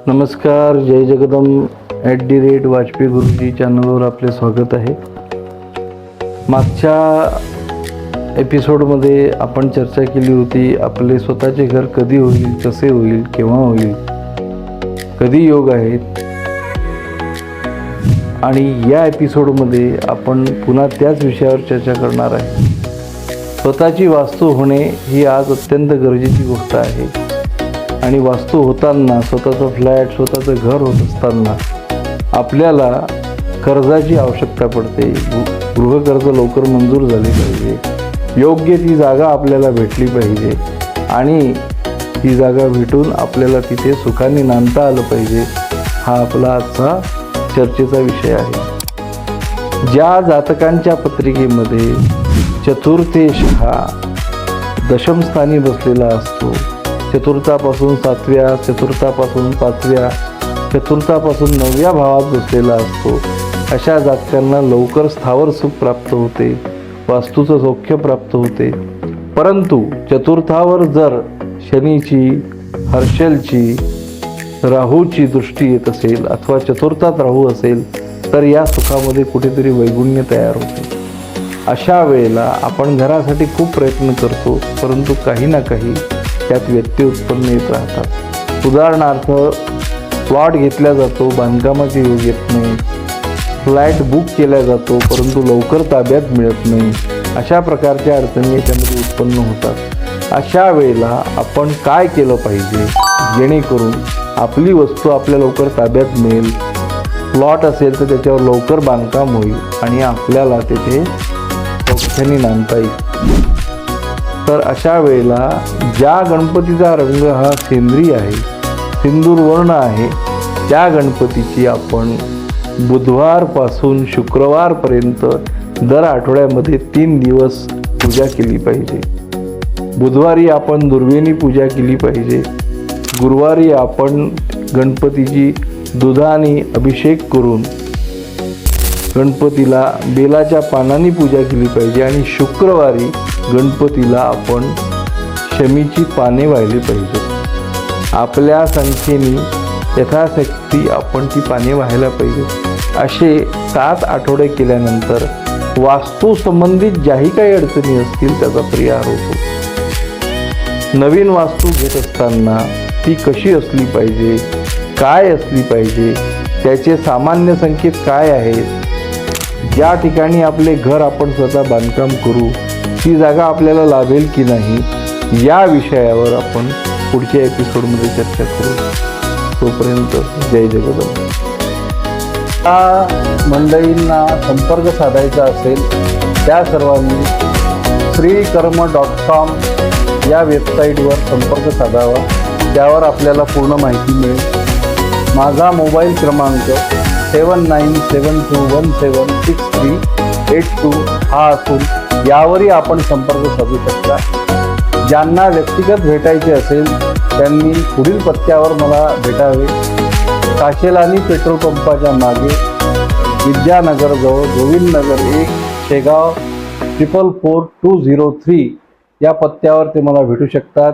नमस्कार, जय जगदम @वाजपेयी गुरुजी चॅनलवर आपले स्वागत आहे. मागच्या एपिसोडमध्ये आपण चर्चा केली होती, आपले स्वतःचे घर कधी होईल, कसे होईल, केव्हा होईल, कधी योग आहेत. आणि या एपिसोडमध्ये आपण पुन्हा त्याच विषयावर चर्चा करणार आहे. स्वतःची वास्तू होणे ही आज अत्यंत गरजेची गोष्ट आहे. आणि वास्तू होताना, स्वतःचं फ्लॅट, स्वतःचं घर होत असताना आपल्याला कर्जाची आवश्यकता पडते. गृहकर्ज लवकर मंजूर झाले पाहिजे, योग्य ती जागा आपल्याला भेटली पाहिजे आणि ती जागा भेटून आपल्याला तिथे सुखाने नांदता आलं पाहिजे. हा आपला आजचा चर्चेचा विषय आहे. ज्या जातकांच्या पत्रिकेमध्ये चतुर्थेश हा दशमस्थानी बसलेला असतो, चतुर्थापासून 7व्या, चतुर्थापासून 5व्या, चतुर्थापासून 9व्या भावात बसलेला असतो, अशा जातकांना लवकर स्थावर सुख प्राप्त होते, वास्तूचं सौख्य प्राप्त होते. परंतु चतुर्थावर जर शनीची, हर्षलची, राहूची दृष्टी येत असेल अथवा चतुर्थात राहू असेल तर या सुखामध्ये कुठेतरी वैगुण्य तयार होते. अशा वेळेला आपण घरासाठी खूप प्रयत्न करतो, परंतु काही ना काही त्यात व्यत्यय उत्पन्न येत राहतात. उदाहरणार्थ, प्लॉट घेतला जातो, बांधकामाचे योग येत नाही, फ्लॅट बुक केला जातो परंतु लवकर ताब्यात मिळत नाही. अशा प्रकारच्या अडचणी याच्यामध्ये उत्पन्न होतात. अशा वेळेला आपण काय केलं पाहिजे जेणेकरून आपली वस्तू आपल्या लवकर ताब्यात मिळेल, प्लॉट असेल तर त्याच्यावर लवकर बांधकाम होईल आणि आपल्याला तिथे सौख्याने नांदता येईल. तर अशा वेळेला ज्या गणपतीचा रंग हा सेंद्रिय आहे, सिंदूर वर्ण आहे, त्या गणपतीची आपण बुधवारपासून शुक्रवारपर्यंत दर आठवड्यामध्ये 3 दिवस पूजा केली पाहिजे. बुधवारी आपण दुर्वेणी पूजा केली पाहिजे. गुरुवारी आपण गणपतीची दुधाने अभिषेक करून गणपतीला बेलाच्या पानांनी पूजा केली पाहिजे. आणि शुक्रवारी गणपतीला आपण शमीची पाने वाहिली पाहिजे. आपल्या संख्येने यथाशक्ती आपण ती पाने व्हायला पाहिजे. असे 7 आठवडे केल्यानंतर वास्तू संबंधित ज्याही काही अडचणी असतील त्याचा परिहार होतो. नवीन वास्तू घेत असताना ती कशी असली पाहिजे, काय असली पाहिजे, त्याचे सामान्य संकेत काय आहेत, ज्या ठिकाणी आपले घर आपण स्वतः बांधकाम करू ती जागा आपल्याला लाभेल की नाही, या विषयावर आपण पुढच्या एपिसोडमध्ये चर्चा करू. तोपर्यंत जय जगदंब. त्या मंडळींना संपर्क साधायचा असेल त्या सर्वांनी श्रीकर्म.com या वेबसाईटवर संपर्क साधावा. त्यावर आपल्याला पूर्ण माहिती मिळेल. माझा मोबाईल क्रमांक 7972176382 हा असून यावरही आपण संपर्क साधू शकता. ज्यांना व्यक्तिगत भेटायचे असेल त्यांनी पुढील पत्त्यावर मला भेटावे. काशेलानी पेट्रोल पंपाच्या मागे, विद्यानगरजवळ, गोविंदनगर 1, शेगाव 444203 या पत्त्यावर ते मला भेटू शकतात.